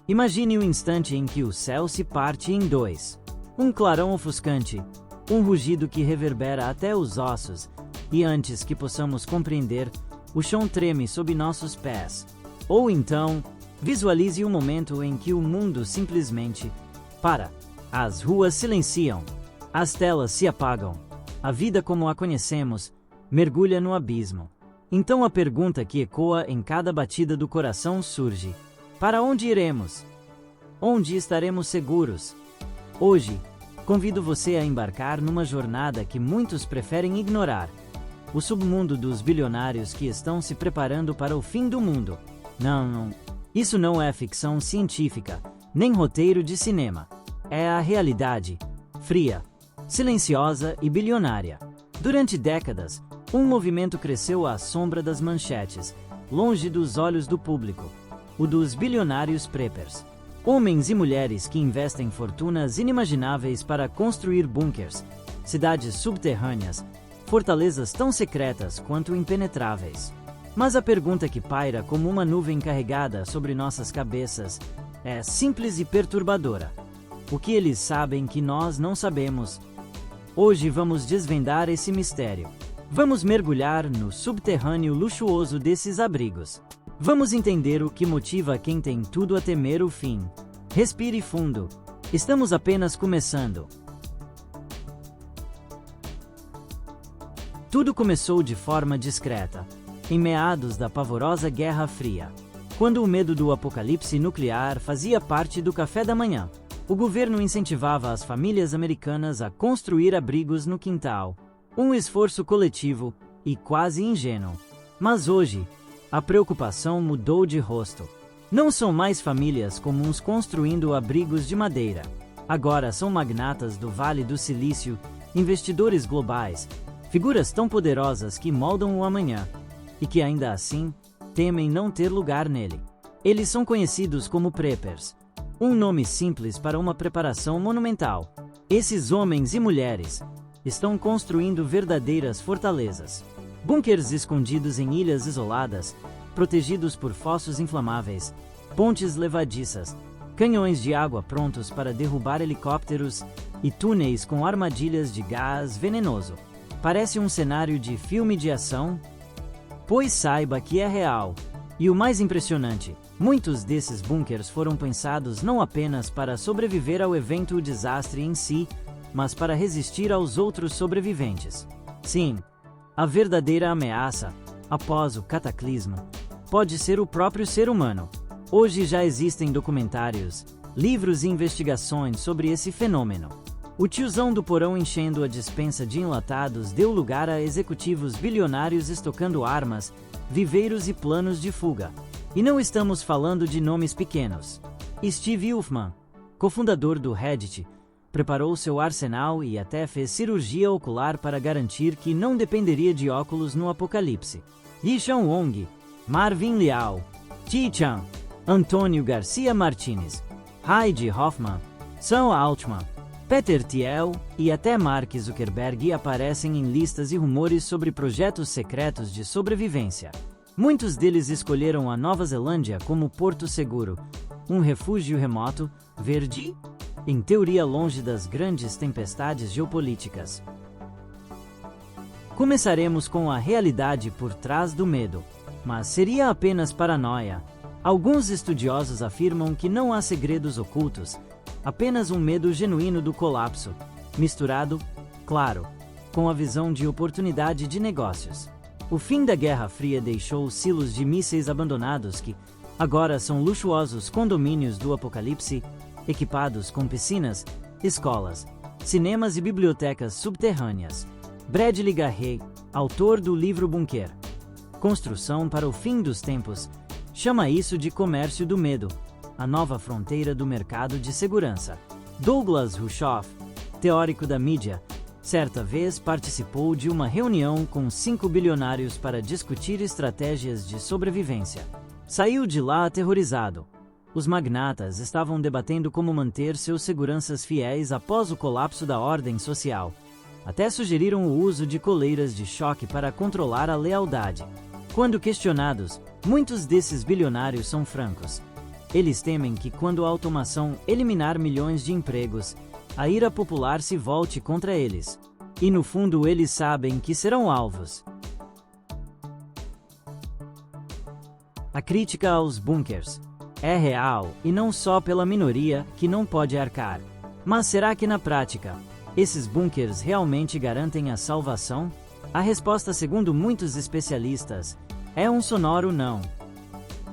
Imagine o instante em que o céu se parte em dois. Um clarão ofuscante, um rugido que reverbera até os ossos, e antes que possamos compreender, o chão treme sob nossos pés. Ou então, visualize o momento em que o mundo simplesmente para. As ruas silenciam, as telas se apagam, a vida como a conhecemos mergulha no abismo. Então a pergunta que ecoa em cada batida do coração surge: para onde iremos? Onde estaremos seguros? Hoje, convido você a embarcar numa jornada que muitos preferem ignorar. O submundo dos bilionários que estão se preparando para o fim do mundo. Não, isso não é ficção científica, nem roteiro de cinema. É a realidade, fria, silenciosa e bilionária. Durante décadas, um movimento cresceu à sombra das manchetes, longe dos olhos do público, o dos bilionários preppers. Homens e mulheres que investem fortunas inimagináveis para construir bunkers, cidades subterrâneas, fortalezas tão secretas quanto impenetráveis. Mas a pergunta que paira como uma nuvem carregada sobre nossas cabeças é simples e perturbadora. O que eles sabem que nós não sabemos? Hoje vamos desvendar esse mistério. Vamos mergulhar no subterrâneo luxuoso desses abrigos. Vamos entender o que motiva quem tem tudo a temer o fim. Respire fundo. Estamos apenas começando. Tudo começou de forma discreta, em meados da pavorosa Guerra Fria, quando o medo do apocalipse nuclear fazia parte do café da manhã. O governo incentivava as famílias americanas a construir abrigos no quintal, um esforço coletivo e quase ingênuo. Mas hoje, a preocupação mudou de rosto. Não são mais famílias comuns construindo abrigos de madeira. Agora são magnatas do Vale do Silício, investidores globais, figuras tão poderosas que moldam o amanhã, e que ainda assim, temem não ter lugar nele. Eles são conhecidos como preppers, um nome simples para uma preparação monumental. Esses homens e mulheres estão construindo verdadeiras fortalezas. Bunkers escondidos em ilhas isoladas, protegidos por fossos inflamáveis, pontes levadiças, canhões de água prontos para derrubar helicópteros e túneis com armadilhas de gás venenoso. Parece um cenário de filme de ação? Pois saiba que é real. E o mais impressionante, muitos desses bunkers foram pensados não apenas para sobreviver ao evento ou desastre em si, mas para resistir aos outros sobreviventes. Sim, a verdadeira ameaça, após o cataclismo, pode ser o próprio ser humano. Hoje já existem documentários, livros e investigações sobre esse fenômeno. O tiozão do porão enchendo a despensa de enlatados deu lugar a executivos bilionários estocando armas, viveiros e planos de fuga. E não estamos falando de nomes pequenos. Steve Huffman, cofundador do Reddit, preparou seu arsenal e até fez cirurgia ocular para garantir que não dependeria de óculos no apocalipse. Yishan Wong, Marvin Liao, Chi Chan, Antônio Garcia Martinez, Heidi Hoffmann, Sam Altman, Peter Thiel e até Mark Zuckerberg aparecem em listas e rumores sobre projetos secretos de sobrevivência. Muitos deles escolheram a Nova Zelândia como porto seguro, um refúgio remoto, verde, em teoria longe das grandes tempestades geopolíticas. Começaremos com a realidade por trás do medo, mas seria apenas paranoia. Alguns estudiosos afirmam que não há segredos ocultos, apenas um medo genuíno do colapso, misturado, claro, com a visão de oportunidade de negócios. O fim da Guerra Fria deixou silos de mísseis abandonados que, agora são luxuosos condomínios do apocalipse, equipados com piscinas, escolas, cinemas e bibliotecas subterrâneas. Bradley Garrett, autor do livro Bunker, Construção para o Fim dos Tempos, chama isso de comércio do medo, a nova fronteira do mercado de segurança. Douglas Rushkoff, teórico da mídia, certa vez participou de uma reunião com 5 bilionários para discutir estratégias de sobrevivência. Saiu de lá aterrorizado. Os magnatas estavam debatendo como manter seus seguranças fiéis após o colapso da ordem social. Até sugeriram o uso de coleiras de choque para controlar a lealdade. Quando questionados, muitos desses bilionários são francos. Eles temem que quando a automação eliminar milhões de empregos, a ira popular se volte contra eles. E no fundo eles sabem que serão alvos. A crítica aos bunkers é real, e não só pela minoria que não pode arcar. Mas será que na prática, esses bunkers realmente garantem a salvação? A resposta, segundo muitos especialistas, é um sonoro não.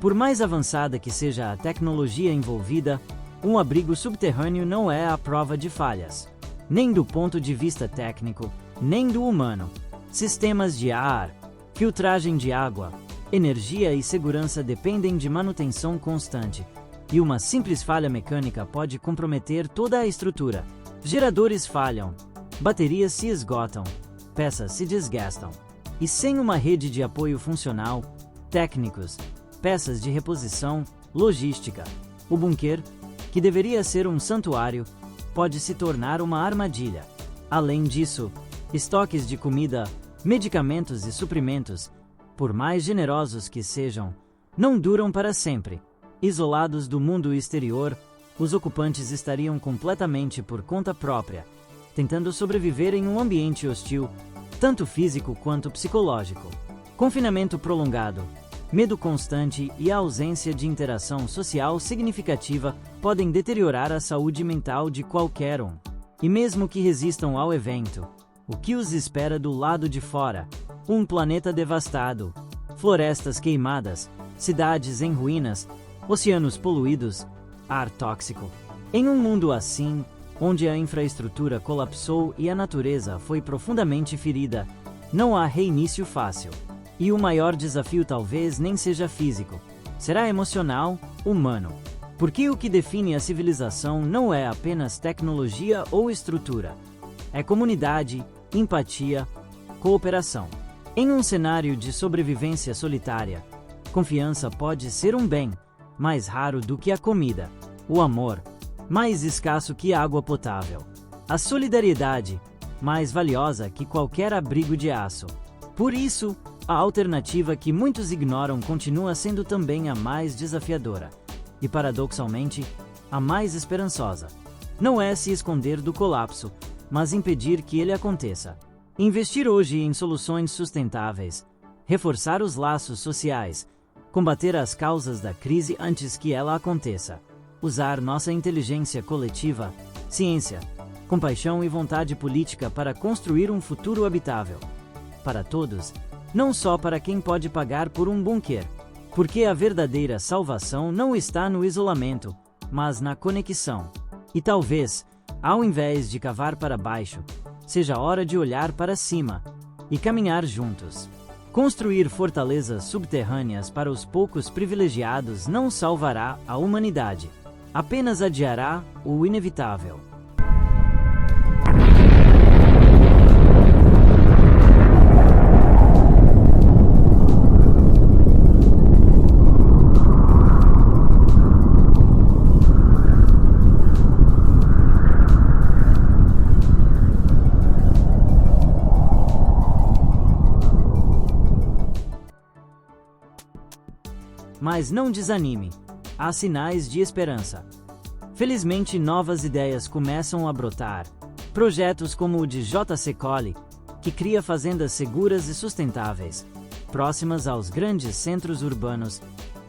Por mais avançada que seja a tecnologia envolvida, um abrigo subterrâneo não é a prova de falhas, nem do ponto de vista técnico, nem do humano. Sistemas de ar, filtragem de água, energia e segurança dependem de manutenção constante, e uma simples falha mecânica pode comprometer toda a estrutura. Geradores falham, baterias se esgotam, peças se desgastam. E sem uma rede de apoio funcional, técnicos, peças de reposição, logística, o bunker, que deveria ser um santuário, pode se tornar uma armadilha. Além disso, estoques de comida, medicamentos e suprimentos, por mais generosos que sejam, não duram para sempre. Isolados do mundo exterior, os ocupantes estariam completamente por conta própria, tentando sobreviver em um ambiente hostil, tanto físico quanto psicológico. Confinamento prolongado, medo constante e a ausência de interação social significativa podem deteriorar a saúde mental de qualquer um. E mesmo que resistam ao evento, o que os espera do lado de fora? Um planeta devastado, florestas queimadas, cidades em ruínas, oceanos poluídos, ar tóxico. Em um mundo assim, onde a infraestrutura colapsou e a natureza foi profundamente ferida, não há reinício fácil. E o maior desafio talvez nem seja físico, será emocional, humano. Porque o que define a civilização não é apenas tecnologia ou estrutura, é comunidade, empatia, cooperação. Em um cenário de sobrevivência solitária, confiança pode ser um bem mais raro do que a comida, o amor, mais escasso que água potável, a solidariedade, mais valiosa que qualquer abrigo de aço. Por isso, a alternativa que muitos ignoram continua sendo também a mais desafiadora e, paradoxalmente, a mais esperançosa. Não é se esconder do colapso, mas impedir que ele aconteça. Investir hoje em soluções sustentáveis, reforçar os laços sociais, combater as causas da crise antes que ela aconteça, usar nossa inteligência coletiva, ciência, compaixão e vontade política para construir um futuro habitável. Para todos, não só para quem pode pagar por um bunker. Porque a verdadeira salvação não está no isolamento, mas na conexão. E talvez, ao invés de cavar para baixo, seja hora de olhar para cima e caminhar juntos. Construir fortalezas subterrâneas para os poucos privilegiados não salvará a humanidade, apenas adiará o inevitável. Mas não desanime, há sinais de esperança. Felizmente novas ideias começam a brotar. Projetos como o de J.C. Collie, que cria fazendas seguras e sustentáveis, próximas aos grandes centros urbanos,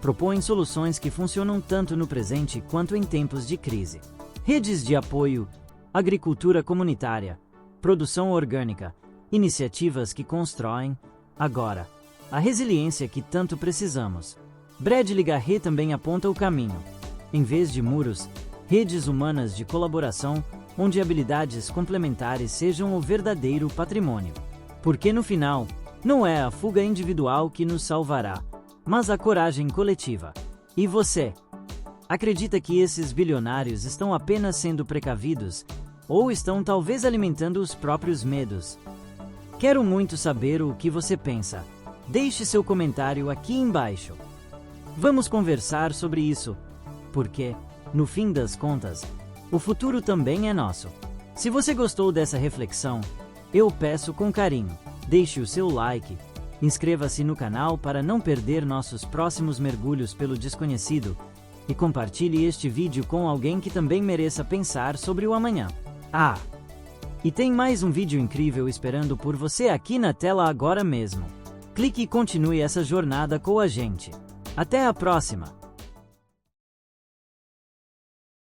propõem soluções que funcionam tanto no presente quanto em tempos de crise. Redes de apoio, agricultura comunitária, produção orgânica, iniciativas que constroem, agora, a resiliência que tanto precisamos. Bradley Garrett também aponta o caminho. Em vez de muros, redes humanas de colaboração, onde habilidades complementares sejam o verdadeiro patrimônio. Porque no final, não é a fuga individual que nos salvará, mas a coragem coletiva. E você? Acredita que esses bilionários estão apenas sendo precavidos, ou estão talvez alimentando os próprios medos? Quero muito saber o que você pensa. Deixe seu comentário aqui embaixo. Vamos conversar sobre isso, porque, no fim das contas, o futuro também é nosso. Se você gostou dessa reflexão, eu peço com carinho, deixe o seu like, inscreva-se no canal para não perder nossos próximos mergulhos pelo desconhecido E compartilhe este vídeo com alguém que também mereça pensar sobre o amanhã. E tem mais um vídeo incrível esperando por você aqui na tela agora mesmo. Clique e continue essa jornada com a gente. Até a próxima!